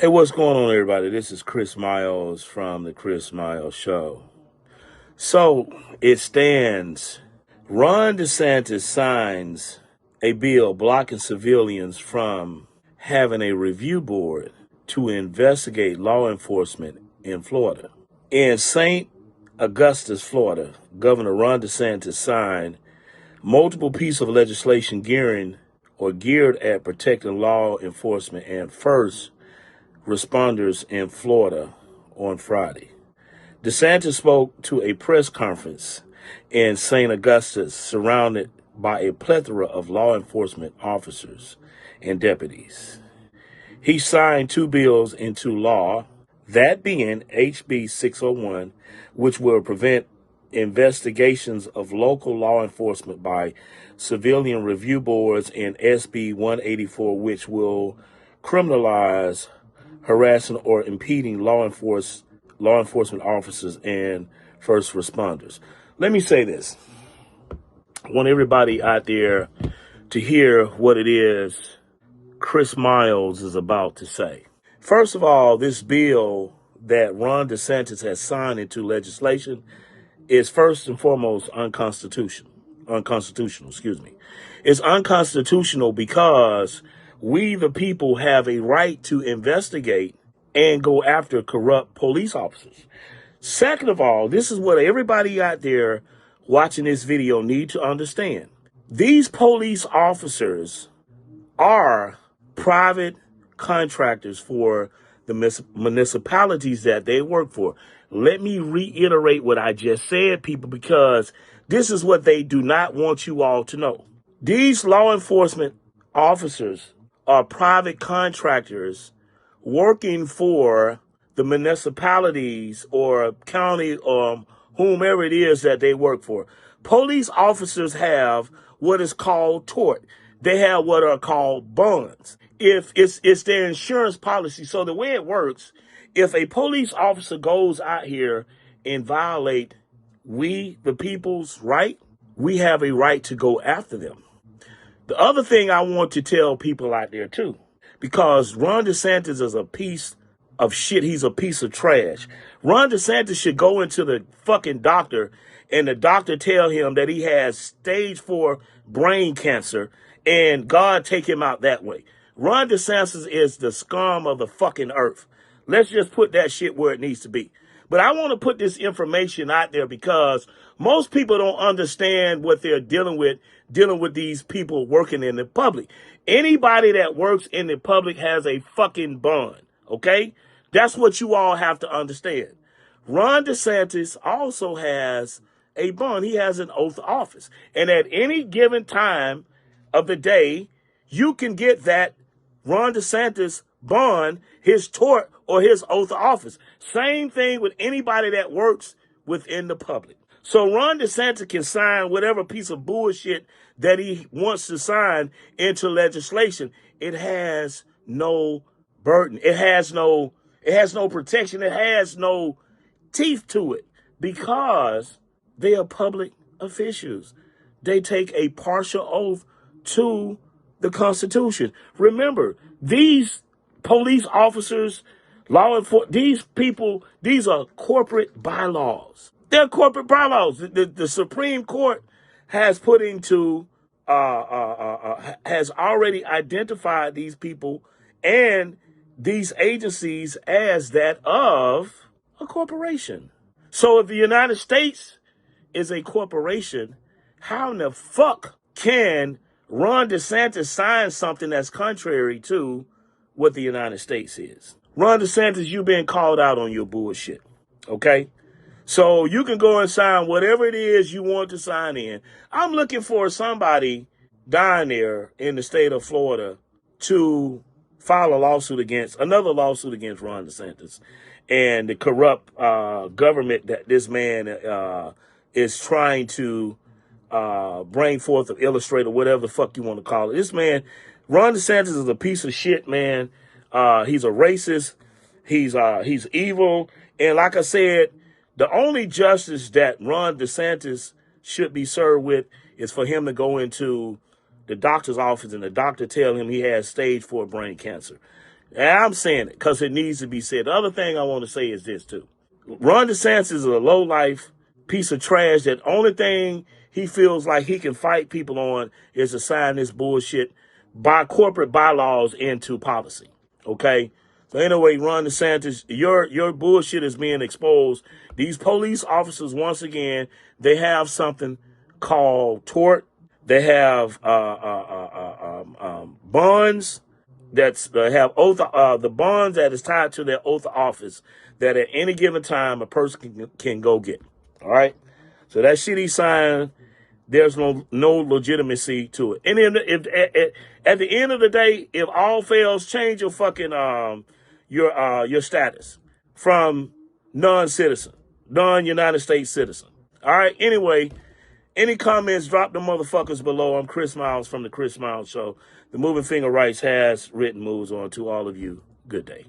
Hey, what's going on, everybody? This is Chris Miles from the Chris Miles Show. So it stands. Ron DeSantis signs a bill blocking civilians from having a review board to investigate law enforcement in Florida. In St. Augustus, Florida, Governor Ron DeSantis signed multiple pieces of legislation geared at protecting law enforcement and first responders in Florida on Friday. DeSantis spoke to a press conference in St. Augustus surrounded by a plethora of law enforcement officers and deputies. He signed two bills into law, that being HB 601, which will prevent investigations of local law enforcement by civilian review boards, and SB 184, which will criminalize harassing or impeding law enforcement officers and first responders. Let me say this. I want everybody out there to hear what it is Chris Miles is about to say. First of all, this bill that Ron DeSantis has signed into legislation is first and foremost unconstitutional. It's unconstitutional because we, the people, have a right to investigate and go after corrupt police officers. Second of all, this is what everybody out there watching this video need to understand. These police officers are private contractors for the municipalities that they work for. Let me reiterate what I just said, people, because this is what they do not want you all to know. These law enforcement officers are private contractors working for the municipalities or county or whomever it is that they work for. Police officers have what is called tort. They have what are called bonds. If it's their insurance policy. So the way it works, if a police officer goes out here and violate we, the people's right, we have a right to go after them. The other thing I want to tell people out there too, because Ron DeSantis is a piece of shit. He's a piece of trash. Ron DeSantis should go into the fucking doctor and the doctor tell him that he has stage 4 brain cancer and God take him out that way. Ron DeSantis is the scum of the fucking earth. Let's just put that shit where it needs to be. But I want to put this information out there because most people don't understand what they're dealing with these people working in the public. Anybody that works in the public has a fucking bond, okay? That's what you all have to understand. Ron DeSantis also has a bond. He has an oath of office. And at any given time of the day, you can get that Ron DeSantis bond, his tort, or his oath of office. Same thing with anybody that works within the public. So Ron DeSantis can sign whatever piece of bullshit that he wants to sign into legislation. It has no burden. It has no protection. It has no teeth to it because they are public officials. They take a partial oath to the Constitution. Remember, these police officers, law enforcement, these people, these are corporate bylaws. They're corporate bylaws. The Supreme Court has put into, has already identified these people and these agencies as that of a corporation. So if the United States is a corporation, how in the fuck can Ron DeSantis sign something that's contrary to what the United States is? Ron DeSantis, you've been called out on your bullshit, okay? So you can go and sign whatever it is you want to sign in. I'm looking for somebody down there in the state of Florida to file another lawsuit against Ron DeSantis and the corrupt government that this man is trying to bring forth or illustrate or whatever the fuck you want to call it. This man, Ron DeSantis, is a piece of shit, man. He's a racist. He's evil. And like I said, the only justice that Ron DeSantis should be served with is for him to go into the doctor's office and the doctor tell him he has stage 4 brain cancer. And I'm saying it because it needs to be said. The other thing I want to say is this too. Ron DeSantis is a low-life piece of trash that only thing he feels like he can fight people on is to sign this bullshit by corporate bylaws into policy. Okay? So anyway, Ron DeSantis, your bullshit is being exposed. These police officers, once again, they have something called tort. They have bonds that's have oath the bonds that is tied to their oath of office that at any given time a person can go get. All right, so that shit he signed, there's no legitimacy to it. And if at the end of the day, if all fails, change your fucking your status from non-citizen, non-United States citizen. All right. Anyway, any comments, drop the motherfuckers below. I'm Chris Miles from the Chris Miles Show. The Moving Finger Rights has written moves on to all of you. Good day.